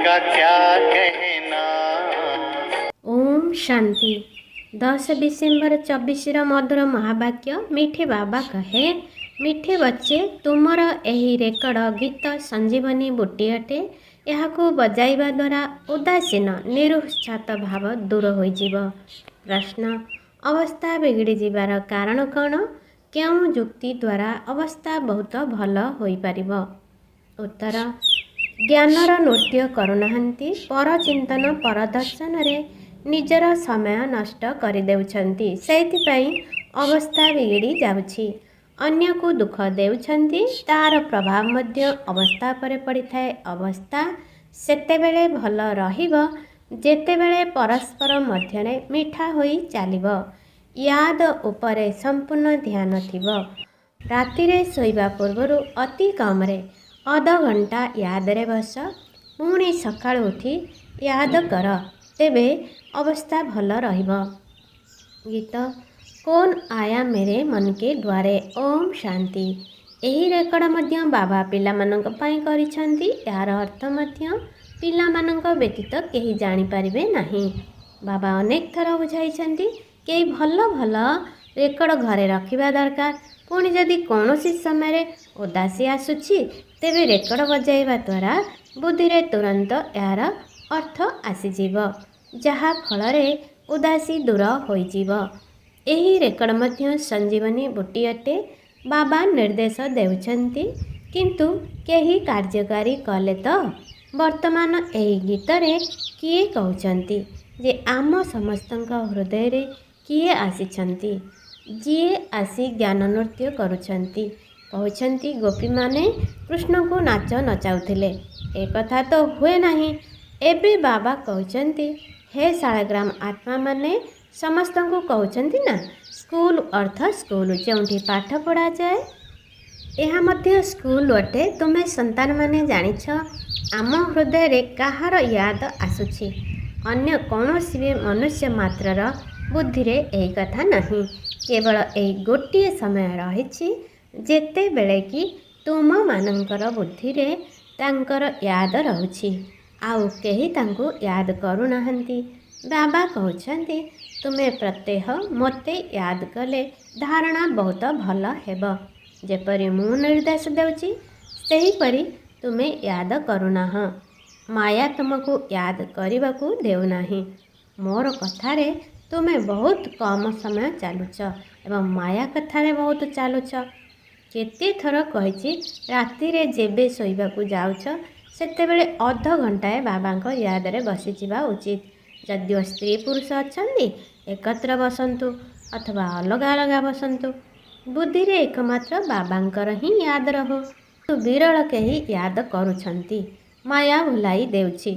का क्या कहना। ओम शांति। 10 डिसेम्बर 24 मधुर महावाक्य मिठे बाबा कहे, मिठे बच्चे तुमर एही रेकर्ड गीत संजीवनी बुटी अटे। यहाकू बजाइबा द्वारा उदासीन निरुत्साह भाव दूर होइजिब। प्रश्न, अवस्था बिगड़ी जिबार कारण कौन? क्यों जुक्ति द्वारा अवस्था बहुत भल होई परिबो? उत्तर, ज्ञानर नृत्य करुनाहांती, पर चिंतन पर दर्शन रे निजर समय नष्ट करदेउछंती, सेथिपाई अवस्था बिगड़ी जाउछि। अन्य को दुख देउछंती, तार प्रभाव मध्य अवस्था पर पड़ी थाए। अवस्था सेतेबेले भल रहिबो जेतेबेले परस्पर मध्यरे मिठा होई चालिबो, याद उपरे संपूर्ण ध्यान थिबो। रातिरे शोइबा पूर्वरु अति कमरे अध घंटा यादरे बस, पुणी सकाळ उठी याद कर, तेबे अवस्था भल रहिबो। गीत कौन आया मेरे मन के द्वारे। ओम शांति। एही रेकर्ड मध्य बाबा पिलामानंक पाई करिछंती। यार अर्थ मध्य पिलामानंक व्यतीत केही जानी परिबे नाही। बाबा अनेक थर बुझाइछंती केही भल भल रेकर्ड घरे रखिबा दरकार। पुणी जदि कौनसी समय उदासी आसुछि, तेबे रेकर्ड बजाइबा द्वारा बुद्धि रे तुरंत यार अर्थ आसीजिब, जहा फलरे उदासी दूर होइजिब। एही रेकर्ड मध्य संजीवनी बुटी अटे। बाबा निर्देश देउछंती, किंतु केही कार्यकारी कले तो। वर्तमान एही गीतरे किए कहउछंती जे आम समस्तंक हृदय रे किए आसीछंती, जिए आसी ज्ञान नृत्य करुछंती। कहउछंती गोपी माने कृष्ण को नाच नचाउथिले, ए कथा तो हुए नाही। एबे बाबा कहउछंती, हे शाळग्राम आत्मा माने समस्त को कहउछंती ना, स्कूल अर्थ स्कूल जेउठी पाठ पढ़ा जाए, यह मध्य स्कूल अटे। तुमे संतान माने जानिछ आम हृदय रे काहार याद आसुछि, अन्य कौनसी भी मनुष्य मात्रर बुद्धि रे एही कथा नाही। केवल एही गोटिए समय रहिछि जेते बेले कि तुम मानंकर बुद्धि रे तांकर याद रहुछि, आउ केही तांको याद करू नाहंती। बाबा कहउछंती, तुमे प्रत्यह मते याद कले धारणा बहुत भल हेब। जेपरि मु निर्देश देउछि सेहीपरि तुमे याद करुनाह। माया तुमको याद करबाकू देउ नाही। मोर कथारे तुमे बहुत कम समय चालुछ एवं माया कथारे बहुत चालुछ। केते थर कहिछि रातिरे जेबे शोइबाकू जाउछ सेतेबेले अध घंटाए बाबांक यादरे बसिजिबा उचित। यद्य स्त्री पुरुष अछंती एकत्र बसंतु अथवा अलगा अलगा बसंतु, बुद्धि रे एकमात्र बाबांकर ही याद रहो। तो विरल केही याद करुछंती, माया भुलाई देउछि।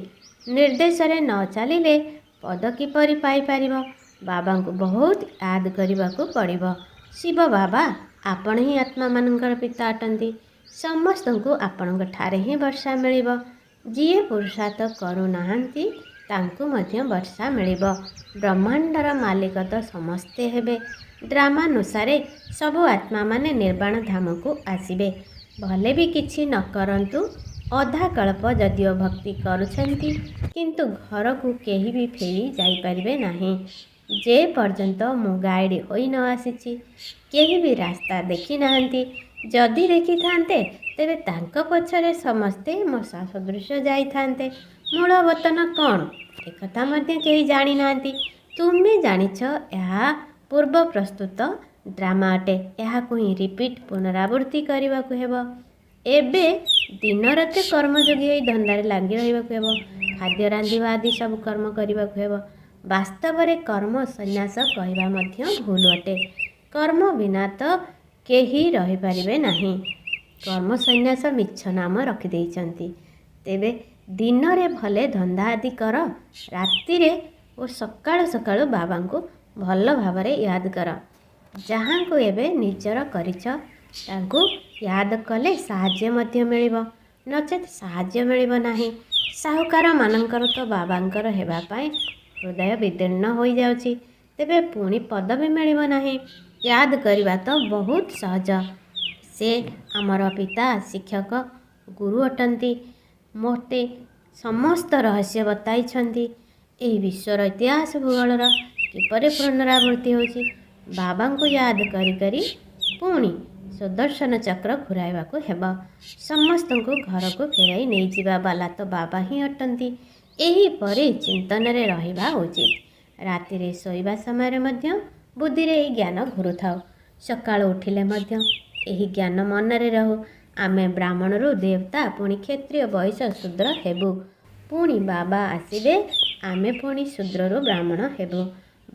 निर्देश रे न चलिले पद किपरि पाई परिबो? बाबा को बहुत याद करबाकू पड़िबो। शिव बाबा आपण ही आत्मा मानकर पिता अटंती, समस्त को आपण ठारे ही वर्षा मिलिबो। जिए पुरुषार्थ करू नाहंती तांकु मध्य वर्षा मिलिबो। ब्रह्मांडर मालिक तो समस्ते हेबे। ड्रामानुसारे सबु आत्मा माने निर्वाण धाम को आसिबे। भले भी किछि न करंतु, अधा कल्प जदिओ भक्ति करुछंती, किंतु घर को केही भी फेरी जाई परिबे नाही। जे पर्यंत मु गाइड होई न आसीछि, केही भी रास्ता देखी नाहंती। जदि देखी थांते तेबे तांक पछरे समस्ते मो सदृश जाई थांते। मूल वतन कौन एकथा मध्य केही जानी नाहंती। तुमे जानिछ ଏହା पूर्व प्रस्तुत ड्रामा अटे। ଏହା को ही रिपीट पुनरावृत्ति करबाकू हेबो। एबे दिन राते कर्मयोगी होई धंदारे लागी रहिबाकू हेबो। खाद्य रांधिबा आदि सब कर्म करबाकू हेबो। वास्तव रे कर्म संन्यास कहवा मध्य भूल अटे। कर्म बिना तो केही रहि परिबे नाही। कर्म संन्यास मिछ नाम रखि देइचंती। तेबे दिन रे भले धंदा आदि कर, राति रे ओ सकाळ सकाळ बाबा को भल भावरे याद कर। जहाँ को एबे निजर करिछ तांको याद कले साहाଯ୍य मध्य मिलिबो, नचेत साहाଯ୍य मिलिबो नाही। साहुकार मानकर तो बाबांकर हेबा पाई हृदय विदीर्ण होई जाउछि, तेबे पुणी पदवी मिलिबो नाही। याद करवा तो बहुत सहज। से आमर पिता शिक्षक गुरु अटंती। मोटे ସମସ୍ତ ରହସ୍ୟ ବତାଇଛନ୍ତି। ଏହି ବିଶ୍ୱର ଇତିହାସ ଭୂଗୋଳର କିପରି ପୁନରାବୃତ୍ତି ହେଉଛି ବାବାଙ୍କୁ ୟାଦ କରି କରି ପୁଣି ସୁଦର୍ଶନ ଚକ୍ର ଘୁରାଇବାକୁ ହେବ। ସମସ୍ତଙ୍କୁ ଘରକୁ ଫେରାଇ ନେଇଯିବା ବାଲା ତ ବାବା ହିଁ ଅଟନ୍ତି। ଏହିପରି ଚିନ୍ତନରେ ରହିବା ଉଚିତ। ରାତିରେ ଶୋଇବା ସମୟରେ ମଧ୍ୟ ବୁଦ୍ଧିରେ ଏହି ଜ୍ଞାନ ଘୁରୁଥାଉ। ସକାଳୁ ଉଠିଲେ ମଧ୍ୟ ଏହି ଜ୍ଞାନ ମନରେ ରହୁ। ଆମେ ବ୍ରାହ୍ମଣରୁ ଦେବତା, ପୁଣି କ୍ଷତ୍ରିୟ, ବୈଶ୍ୟ, ଶୂଦ୍ର ହେବୁ। ପୁଣି ବାବା ଆସିବେ, ଆମେ ପୁଣି ଶୂଦ୍ରରୁ ବ୍ରାହ୍ମଣ ହେବୁ।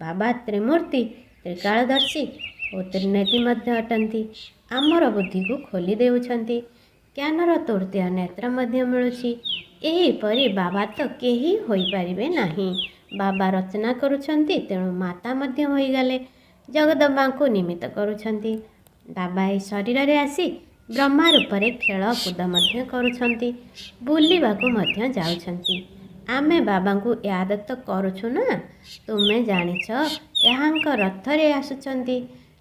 ବାବା ତ୍ରିମୂର୍ତ୍ତି, ତ୍ରିକାଳଦର୍ଶୀ ଓ ତ୍ରିନେତି ମଧ୍ୟ ଅଟନ୍ତି। ଆମର ବୁଦ୍ଧିକୁ ଖୋଲି ଦେଉଛନ୍ତି। ଜ୍ଞାନର ତୃତୀୟ ନେତ୍ର ମଧ୍ୟ ମିଳୁଛି। ଏହିପରି ବାବା ତ କେହି ହୋଇପାରିବେ ନାହିଁ। ବାବା ରଚନା କରୁଛନ୍ତି, ତେଣୁ ମାତା ମଧ୍ୟ ହୋଇଗଲେ। ଜଗଦମ୍ବାଙ୍କୁ ନିମିତ୍ତ କରୁଛନ୍ତି। ବାବା ଏହି ଶରୀରରେ ଆସି ବ୍ରହ୍ମା ରୂପରେ ଖେଳକୁଦ ମଧ୍ୟ କରୁଛନ୍ତି। ବୁଲିବାକୁ ମଧ୍ୟ ଯାଉଛନ୍ତି। ଆମେ ବାବାଙ୍କୁ ୟାଦ ତ କରୁଛୁ ନା। ତୁମେ ଜାଣିଛ ଏହାଙ୍କ ରଥରେ ଆସୁଛନ୍ତି।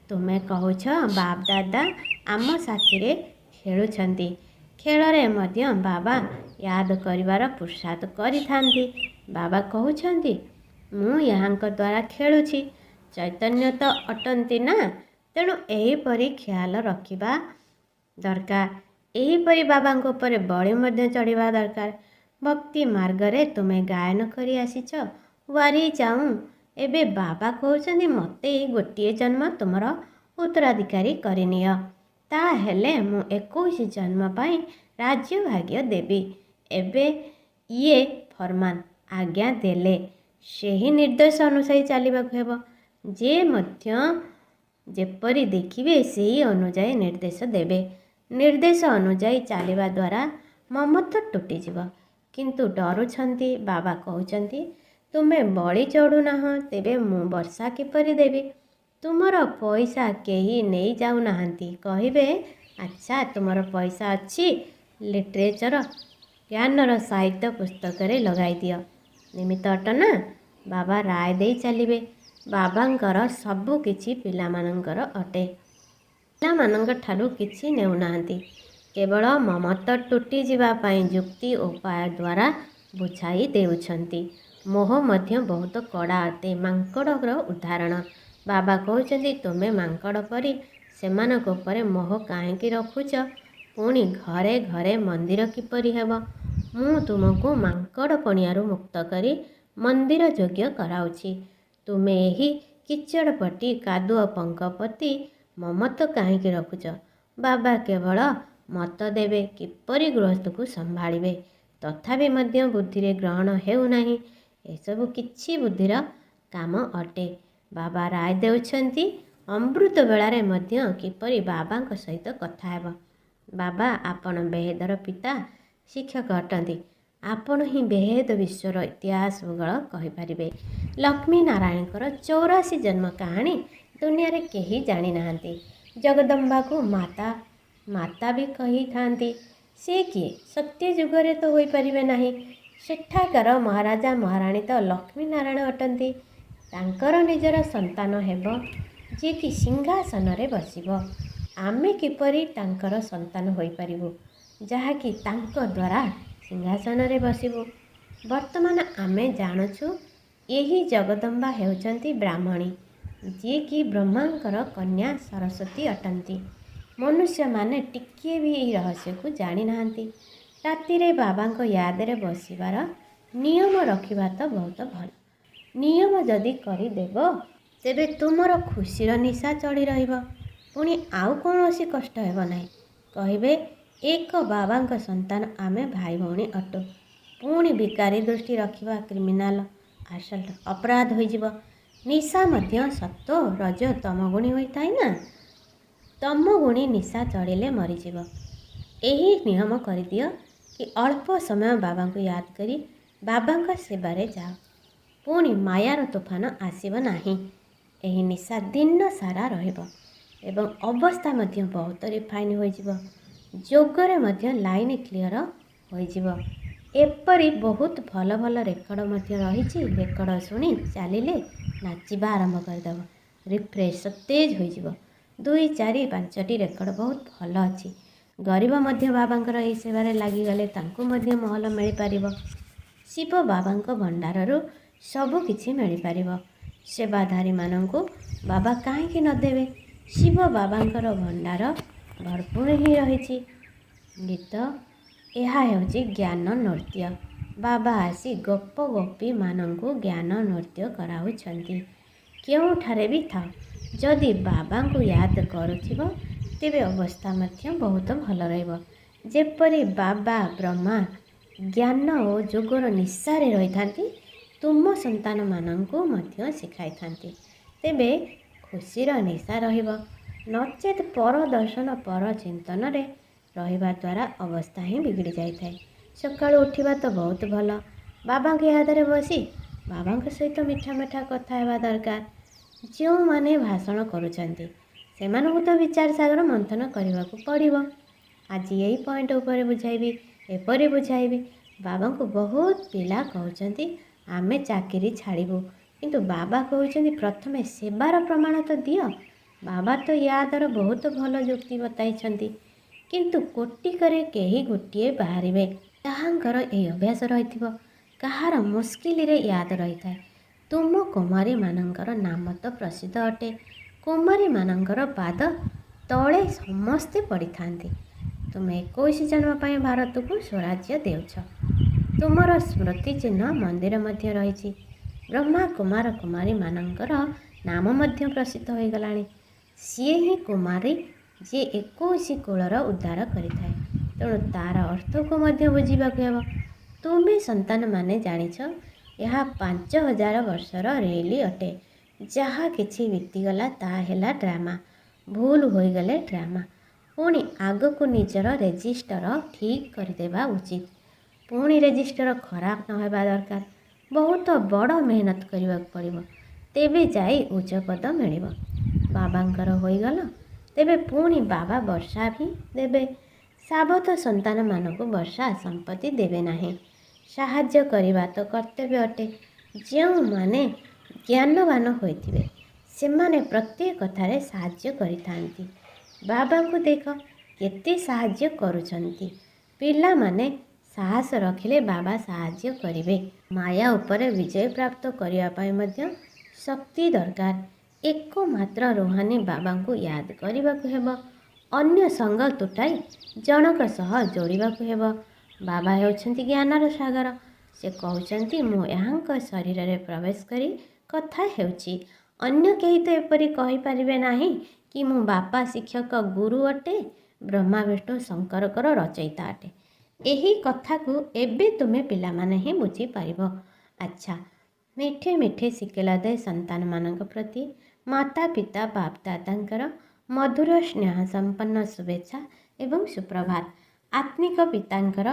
ତୁମେ କହୁଛ ବାପ ଦାଦା ଆମ ସାଥିରେ ଖେଳୁଛନ୍ତି। ଖେଳରେ ମଧ୍ୟ ବାବା ୟାଦ କରିବାର ପୁରୁଷାର୍ଥ କରିଥାନ୍ତି। ବାବା କହୁଛନ୍ତି ମୁଁ ଏହାଙ୍କ ଦ୍ୱାରା ଖେଳୁଛି। ଚୈତନ୍ୟ ତ ଅଟନ୍ତି ନା, ତେଣୁ ଏହିପରି ଖ୍ୟାଲ ରଖିବା ଦରକାର। ଏହିପରି ବାବାଙ୍କ ଉପରେ ବଳି ମଧ୍ୟ ଚଢ଼ିବା ଦରକାର। ଭକ୍ତି ମାର୍ଗରେ ତୁମେ ଗାୟନ କରି ଆସିଛ ୱାରି ଚାହୁଁ। ଏବେ ବାବା କହୁଛନ୍ତି ମୋତେ ଏଇ ଗୋଟିଏ ଜନ୍ମ ତୁମର ଉତ୍ତରାଧିକାରୀ କରିନିଅ। ତାହେଲେ ମୁଁ 21 ଜନ୍ମ ପାଇଁ ରାଜ୍ୟ ଭାଗ୍ୟ ଦେବି। ଏବେ ଇଏ ଫରମାନ ଆଜ୍ଞା ଦେଲେ ସେହି ନିର୍ଦ୍ଦେଶ ଅନୁଯାୟୀ ଚାଲିବାକୁ ହେବ। ଯେ ମଧ୍ୟ ଯେପରି ଦେଖିବେ ସେହି ଅନୁଯାୟୀ ନିର୍ଦ୍ଦେଶ ଦେବେ। ନିର୍ଦ୍ଦେଶ ଅନୁଯାୟୀ ଚାଲିବା ଦ୍ୱାରା ମମତ୍ୱ ତୁଟିଯିବ। କିନ୍ତୁ ଡରୁଛନ୍ତି। ବାବା କହୁଛନ୍ତି ତୁମେ ବଳି ଚଢ଼ୁନାହଁ, ତେବେ ମୁଁ ବର୍ଷା କିପରି ଦେବି? ତୁମର ପଇସା କେହି ନେଇ ଯାଉନାହାନ୍ତି। କହିବେ ଆଚ୍ଛା ତୁମର ପଇସା ଅଛି, ଲିଟରେଚର ଜ୍ଞାନର ସାହିତ୍ୟ ପୁସ୍ତକରେ ଲଗାଇ ଦିଅ। ନିମିତ୍ତ ଅଟ ନା? ବାବା ରାୟ ଦେଇ ଚାଲିବେ। ବାବାଙ୍କର ସବୁ କିଛି ପିଲାମାନଙ୍କର ଅଟେ। ପିଲାମାନଙ୍କ ଠାରୁ କିଛି ନେଉନାହାନ୍ତି। କେବଳ ମମତ୍ୱ ତୁଟିଯିବା ପାଇଁ ଯୁକ୍ତି ଉପାୟ ଦ୍ୱାରା ବୁଝାଇ ଦେଉଛନ୍ତି। ମୋହ ମଧ୍ୟ ବହୁତ କଡ଼ା ଅଟେ। ମାଙ୍କଡ଼ର ଉଦାହରଣ। ବାବା କହୁଛନ୍ତି ତୁମେ ମାଙ୍କଡ଼ ପରି ସେମାନଙ୍କ ଉପରେ ମୋହ କାହିଁକି ରଖୁଛ? ପୁଣି ଘରେ ଘରେ ମନ୍ଦିର କିପରି ହେବ? ମୁଁ ତୁମକୁ ମାଙ୍କଡ଼ ପଣିଆରୁ ମୁକ୍ତ କରି ମନ୍ଦିର ଯୋଗ୍ୟ କରାଉଛି। ତୁମେ ଏହି କିଚଡ଼ପଟି କାଦୁଅ ପଙ୍କ ପ୍ରତି ମମତ୍ୱ କାହିଁକି ରଖୁଛ? ବାବା କେବଳ ମତ ଦେବେ କିପରି ଗୃହସ୍ଥକୁ ସମ୍ଭାଳିବେ। ତଥାପି ମଧ୍ୟ ବୁଦ୍ଧିରେ ଗ୍ରହଣ ହେଉନାହିଁ। ଏସବୁ କିଛି ବୁଦ୍ଧିର କାମ ଅଟେ। ବାବା ରାୟ ଦେଉଛନ୍ତି ଅମୃତ ବେଳାରେ ମଧ୍ୟ କିପରି ବାବାଙ୍କ ସହିତ କଥା ହେବ। ବାବା ଆପଣ ବେହେଦର ପିତା, ଶିକ୍ଷକ ଅଟନ୍ତି। ଆପଣ ହିଁ ବେହେଦ ବିଶ୍ୱର ଇତିହାସ ଭୂଗୋଳ କହିପାରିବେ। ଲକ୍ଷ୍ମୀ ନାରାୟଣଙ୍କର 84 ଜନ୍ମ କାହାଣୀ ଦୁନିଆରେ କେହି ଜାଣିନାହାନ୍ତି। ଜଗଦମ୍ବାକୁ ମାତା ବି କହିଥାନ୍ତି। ସେ କିଏ? ସତ୍ୟ ଯୁଗରେ ତ ହୋଇପାରିବେ ନାହିଁ। ସେଠାକାର ମହାରାଜା ମହାରାଣୀ ତ ଲକ୍ଷ୍ମୀ ନାରାୟଣ ଅଟନ୍ତି। ତାଙ୍କର ନିଜର ସନ୍ତାନ ହେବ ଯିଏକି ସିଂହାସନରେ ବସିବ। ଆମେ କିପରି ତାଙ୍କର ସନ୍ତାନ ହୋଇପାରିବୁ ଯାହାକି ତାଙ୍କ ଦ୍ୱାରା ସିଂହାସନରେ ବସିବୁ? ବର୍ତ୍ତମାନ ଆମେ ଜାଣୁଛୁ ଏହି ଜଗଦମ୍ବା ହେଉଛନ୍ତି ବ୍ରାହ୍ମଣୀ, ଯିଏକି ବ୍ରହ୍ମାଙ୍କର କନ୍ୟା ସରସ୍ୱତୀ ଅଟନ୍ତି। ମନୁଷ୍ୟମାନେ ଟିକିଏ ବି ଏହି ରହସ୍ୟକୁ ଜାଣିନାହାନ୍ତି। ରାତିରେ ବାବାଙ୍କ ୟାଦରେ ବସିବାର ନିୟମ ରଖିବା ତ ବହୁତ ଭଲ। ନିୟମ ଯଦି କରିଦେବ ତେବେ ତୁମର ଖୁସିର ନିଶା ଚଢ଼ି ରହିବ। ପୁଣି ଆଉ କୌଣସି କଷ୍ଟ ହେବ ନାହିଁ। କହିବେ ଏକ ବାବାଙ୍କ ସନ୍ତାନ ଆମେ ଭାଇ ଭଉଣୀ ଅଟୁ। ପୁଣି ଭିକାରୀ ଦୃଷ୍ଟି ରଖିବା କ୍ରିମିନାଲ ଆସଲ୍ଟ ଅପରାଧ ହୋଇଯିବ। ନିଶା ମଧ୍ୟ ସତ୍ୱ ରଜ ତମଗୁଣୀ ହୋଇଥାଏ ନା। ତମଗୁଣୀ ନିଶା ଚଢ଼ିଲେ ମରିଯିବ। ଏହି ନିୟମ କରିଦିଅ କି ଅଳ୍ପ ସମୟ ବାବାଙ୍କୁ ୟାଦ କରି ବାବାଙ୍କ ସେବାରେ ଯାଅ। ପୁଣି ମାୟାର ତୋଫାନ ଆସିବ ନାହିଁ। ଏହି ନିଶା ଦିନ ସାରା ରହିବ ଏବଂ ଅବସ୍ଥା ମଧ୍ୟ ବହୁତ ରିଫାଇନ୍ ହୋଇଯିବ। ଯୋଗରେ ମଧ୍ୟ ଲାଇନ୍ କ୍ଲିଅର ହୋଇଯିବ। ଏପରି ବହୁତ ଭଲ ଭଲ ରେକର୍ଡ଼ ମଧ୍ୟ ରହିଛି। ରେକର୍ଡ଼ ଶୁଣି ଚାଲିଲେ ନାଚିବା ଆରମ୍ଭ କରିଦେବ। ରିଫ୍ରେଶ ସତେଜ ହୋଇଯିବ। 2, 4, 5ଟି ରେକର୍ଡ଼ ବହୁତ ଭଲ ଅଛି। ଗରିବ ମଧ୍ୟ ବାବାଙ୍କର ଏହି ସେବାରେ ଲାଗିଗଲେ ତାଙ୍କୁ ମଧ୍ୟ ମହଲ ମିଳିପାରିବ। ଶିବ ବାବାଙ୍କ ଭଣ୍ଡାରରୁ ସବୁକିଛି ମିଳିପାରିବ। ସେବାଧାରୀମାନଙ୍କୁ ବାବା କାହିଁକି ନ ଦେବେ? ଶିବ ବାବାଙ୍କର ଭଣ୍ଡାର ଭରପୁର ହିଁ ରହିଛି। ଗୀତ ଏହା ହେଉଛି ଜ୍ଞାନ ନୃତ୍ୟ। ବାବା ଆସି ଗୋପ ଗୋପୀମାନଙ୍କୁ ଜ୍ଞାନ ନୃତ୍ୟ କରାଉଛନ୍ତି। କେଉଁଠାରେ ବି ଥାଅ, ଯଦି ବାବାଙ୍କୁ ୟାଦ କରୁଥିବ ତେବେ ଅବସ୍ଥା ମଧ୍ୟ ବହୁତ ଭଲ ରହିବ। ଯେପରି ବାବା ବ୍ରହ୍ମା ଜ୍ଞାନ ଓ ଯୋଗର ନିଶାରେ ରହିଥାନ୍ତି, ତୁମ ସନ୍ତାନମାନଙ୍କୁ ମଧ୍ୟ ଶିଖାଇଥାନ୍ତି। ତେବେ ଖୁସିର ନିଶା ରହିବ। ନଚେତ୍ ପର ଦର୍ଶନ ପର ଚିନ୍ତନରେ ରହିବା ଦ୍ୱାରା ଅବସ୍ଥା ହିଁ ବିଗିଡ଼ି ଯାଇଥାଏ। ସକାଳୁ ଉଠିବା ତ ବହୁତ ଭଲ। ବାବାଙ୍କ ୟାଦରେ ବସି ବାବାଙ୍କ ସହିତ ମିଠା ମିଠା କଥା ହେବା ଦରକାର। ଯେଉଁମାନେ ଭାଷଣ କରୁଛନ୍ତି ସେମାନଙ୍କୁ ତ ବିଚାର ସାଗର ମନ୍ଥନ କରିବାକୁ ପଡ଼ିବ। ଆଜି ଏଇ ପଏଣ୍ଟ ଉପରେ ବୁଝାଇବି, ଏପରି ବୁଝାଇବି। ବାବାଙ୍କୁ ବହୁତ ପିଲା କହୁଛନ୍ତି ଆମେ ଚାକିରି ଛାଡ଼ିବୁ, କିନ୍ତୁ ବାବା କହୁଛନ୍ତି ପ୍ରଥମେ ସେବାର ପ୍ରମାଣ ତ ଦିଅ। ବାବା ତ ୟାଦର ବହୁତ ଭଲ ଯୁକ୍ତି ବତାଇଛନ୍ତି। କିନ୍ତୁ କୋଟିକରେ କେହି ଗୋଟିଏ ବାହାରିବେ ଯାହାଙ୍କର ଏହି ଅଭ୍ୟାସ ରହିଥିବ। କାହାର ମୁସ୍କିଲରେ ୟାଦ ରହିଥାଏ। ତୁମ କୁମାରୀମାନଙ୍କର ନାମ ତ ପ୍ରସିଦ୍ଧ ଅଟେ। କୁମାରୀମାନଙ୍କର ପାଦ ତଳେ ସମସ୍ତେ ପଡ଼ିଥାନ୍ତି। ତୁମେ 21 ଜନ୍ମ ପାଇଁ ଭାରତକୁ ସ୍ୱରାଜ୍ୟ ଦେଉଛ। ତୁମର ସ୍ମୃତି ଚିହ୍ନ ମନ୍ଦିର ମଧ୍ୟ ରହିଛି। ବ୍ରହ୍ମା କୁମାର କୁମାରୀମାନଙ୍କର ନାମ ମଧ୍ୟ ପ୍ରସିଦ୍ଧ ହୋଇଗଲାଣି। ସିଏ ହିଁ କୁମାରୀ ଯିଏ 21 କୁଳର ଉଦ୍ଧାର କରିଥାଏ। ତେଣୁ ତା'ର ଅର୍ଥକୁ ମଧ୍ୟ ବୁଝିବାକୁ ହେବ। ତୁମେ ସନ୍ତାନମାନେ ଜାଣିଛ ଏହା 5000 ବର୍ଷର ରେଲି ଅଟେ। ଯାହା କିଛି ବିତିଗଲା ତାହା ହେଲା ଡ୍ରାମା। ଭୁଲ ହୋଇଗଲେ ଡ୍ରାମା। ପୁଣି ଆଗକୁ ନିଜର ରେଜିଷ୍ଟର ଠିକ୍ କରିଦେବା ଉଚିତ। ପୁଣି ରେଜିଷ୍ଟର ଖରାପ ନ ହେବା ଦରକାର। ବହୁତ ବଡ଼ ମେହନତ କରିବାକୁ ପଡ଼ିବ, ତେବେ ଯାଇ ଉଚ୍ଚ ପଦ ମିଳିବ। ବାବାଙ୍କର ହୋଇଗଲ, ତେବେ ପୁଣି ବାବା ବର୍ଷା ବି ଦେବେ। ସାବତ ସନ୍ତାନମାନଙ୍କୁ ବର୍ଷା ସମ୍ପତ୍ତି ଦେବେ ନାହିଁ। ସାହାଯ୍ୟ କରିବା ତ କର୍ତ୍ତବ୍ୟ ଅଟେ। ଯେଉଁମାନେ ଜ୍ଞାନବାନ ହୋଇଥିବେ ସେମାନେ ପ୍ରତ୍ୟେକ କଥାରେ ସାହାଯ୍ୟ କରିଥାନ୍ତି। ବାବାଙ୍କୁ ଦେଖ କେତେ ସାହାଯ୍ୟ କରୁଛନ୍ତି। ପିଲାମାନେ ସାହସ ରଖିଲେ ବାବା ସାହାଯ୍ୟ କରିବେ। ମାୟା ଉପରେ ବିଜୟ ପ୍ରାପ୍ତ କରିବା ପାଇଁ ମଧ୍ୟ ଶକ୍ତି ଦରକାର। ଏକମାତ୍ର ରୁହାନୀ ବାବାଙ୍କୁ ୟାଦ କରିବାକୁ ହେବ। ଅନ୍ୟ ସଙ୍ଗ ତୁଟାଇ ଜଣକ ସହ ଯୋଡ଼ିବାକୁ ହେବ। ବାବା ହେଉଛନ୍ତି ଜ୍ଞାନର ସାଗର। ସେ କହୁଛନ୍ତି ମୁଁ ଏହାଙ୍କ ଶରୀରରେ ପ୍ରବେଶ କରି କଥା ହେଉଛି। ଅନ୍ୟ କେହି ତ ଏପରି କହିପାରିବେ ନାହିଁ କି ମୁଁ ବାପା ଶିକ୍ଷକ ଗୁରୁ ଅଟେ, ବ୍ରହ୍ମା ବିଷ୍ଣୁ ଶଙ୍କରଙ୍କର ରଚୟିତା ଅଟେ। ଏହି କଥାକୁ ଏବେ ତୁମେ ପିଲାମାନେ ହିଁ ବୁଝିପାରିବ। ଆଚ୍ଛା, ମିଠେ ମିଠେ ଶିକେଲ ଦେ ସନ୍ତାନମାନଙ୍କ ପ୍ରତି ମାତା ପିତା ବାପ ଦାଦାଙ୍କର ମଧୁର ସ୍ନେହ ସମ୍ପନ୍ନ ଶୁଭେଚ୍ଛା ଏବଂ ସୁପ୍ରଭାତ। ଆତ୍ମିକ ପିତାଙ୍କର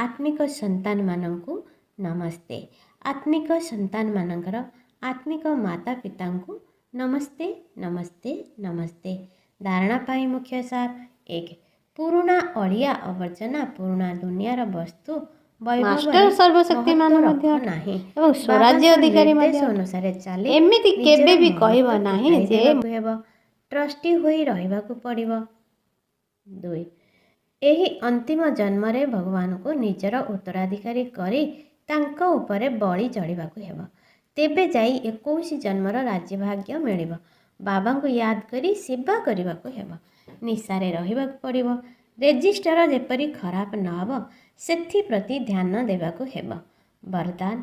ଆତ୍ମିକ ସନ୍ତାନମାନଙ୍କୁ ନମସ୍ତେ। ଆତ୍ମିକ ସନ୍ତାନମାନଙ୍କର ଆତ୍ମିକ ମାତା ପିତାଙ୍କୁ ନମସ୍ତେ ନମସ୍ତେ ନମସ୍ତେ। ଧାରଣା ପାଇଁ ମୁଖ୍ୟ ସାର 1. ପୁରୁଣା ଅଳିଆ ଆବର୍ଜନା ପୁରୁଣା ଦୁନିଆର ବସ୍ତୁ ମାଷ୍ଟର ସର୍ବଶକ୍ତିମାନ ମଧ୍ୟ ନାହିଁ ଏବଂ ସ୍ୱରାଜ୍ୟ ଅଧିକାରୀ ମଧ୍ୟ ଅନୁସାରେ ଚାଲି ଏମିତି କେବେ ବି କହିବ ନାହିଁ ଯେ ହେବ। ଟ୍ରଷ୍ଟି ହୋଇ ରହିବାକୁ ପଡ଼ିବ। 2. ଏହି ଅନ୍ତିମ ଜନ୍ମରେ ଭଗବାନଙ୍କୁ ନିଜର ଉତ୍ତରାଧିକାରୀ କରି ତାଙ୍କ ଉପରେ ବଳି ଚଢ଼ିବାକୁ ହେବ। ତେବେ ଯାଇ 21 ଜନ୍ମର ରାଜ୍ୟଭାଗ୍ୟ ମିଳିବ। ବାବାଙ୍କୁ ୟାଦ କରି ସେବା କରିବାକୁ ହେବ। ନିଶାରେ ରହିବାକୁ ପଡ଼ିବ। ରେଜିଷ୍ଟର ଯେପରି ଖରାପ ନ ହେବ ସେଥିପ୍ରତି ଧ୍ୟାନ ଦେବାକୁ ହେବ। ବରଦାନ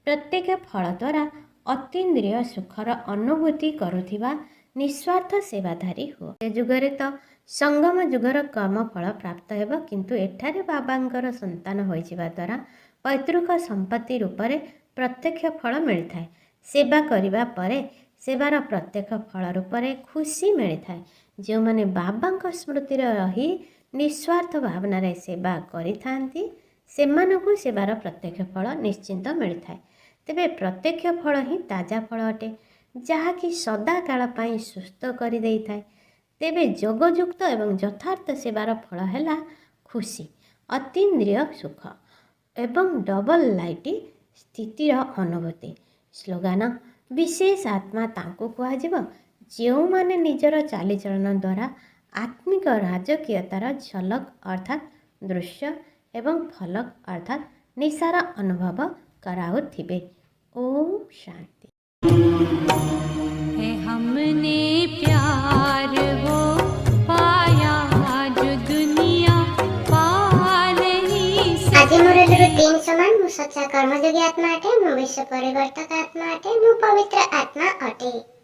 ପ୍ରତ୍ୟେକ ଫଳ ଦ୍ୱାରା ଅତୀନ୍ଦ୍ରିୟ ସୁଖର ଅନୁଭୂତି କରୁଥିବା ନିଃସ୍ୱାର୍ଥ ସେବାଧାରୀ ହୁଅ। ଏ ଯୁଗରେ ତ ସଙ୍ଗମ ଯୁଗର କର୍ମଫଳ ପ୍ରାପ୍ତ ହେବ, କିନ୍ତୁ ଏଠାରେ ବାବାଙ୍କର ସନ୍ତାନ ହୋଇଯିବା ଦ୍ୱାରା ପୈତୃକ ସମ୍ପତ୍ତି ରୂପରେ ପ୍ରତ୍ୟକ୍ଷ ଫଳ ମିଳିଥାଏ। ସେବା କରିବା ପରେ ସେବାର ପ୍ରତ୍ୟକ୍ଷ ଫଳ ରୂପରେ ଖୁସି ମିଳିଥାଏ। ଯେଉଁମାନେ ବାବାଙ୍କ ସ୍ମୃତିରେ ରହି ନିଃସ୍ୱାର୍ଥ ଭାବନାରେ ସେବା କରିଥାନ୍ତି ସେମାନଙ୍କୁ ସେବାର ପ୍ରତ୍ୟକ୍ଷ ଫଳ ନିଶ୍ଚିନ୍ତ ମିଳିଥାଏ। ତେବେ ପ୍ରତ୍ୟକ୍ଷ ଫଳ ହିଁ ତାଜା ଫଳ ଅଟେ, ଯାହାକି ସଦାକାଳ ପାଇଁ ସୁସ୍ଥ କରିଦେଇଥାଏ। ତେବେ ଯୋଗଯୁକ୍ତ ଏବଂ ଯଥାର୍ଥ ସେବାର ଫଳ ହେଲା ଖୁସି, ଅତୀନ୍ଦ୍ରିୟ ସୁଖ ଏବଂ ଡବଲ ଲାଇଟ ସ୍ଥିତିର ଅନୁଭୂତି। ସ୍ଲୋଗାନ ବିଶେଷ ଆତ୍ମା ତାଙ୍କୁ କୁହାଯିବ ଯେଉଁମାନେ ନିଜର ଚାଲିଚଳନ ଦ୍ୱାରା ଆତ୍ମିକ ରାଜକୀୟତାର ଝଲକ ଅର୍ଥାତ୍ ଦୃଶ୍ୟ ଏବଂ ଫଲକ ଅର୍ଥାତ୍ ନିଶାର ଅନୁଭବ କରାଉଥିବେ। ଓମ୍ ଶାନ୍ତି। है हमने प्यार वो पाया जो दुनिया पा नहीं आज मोर तीन समान मु सच्चा कर्मयोगी आत्मा अटे, मु विश्व परिवर्तक आत्मा अटे, मु पवित्र आत्मा अटे।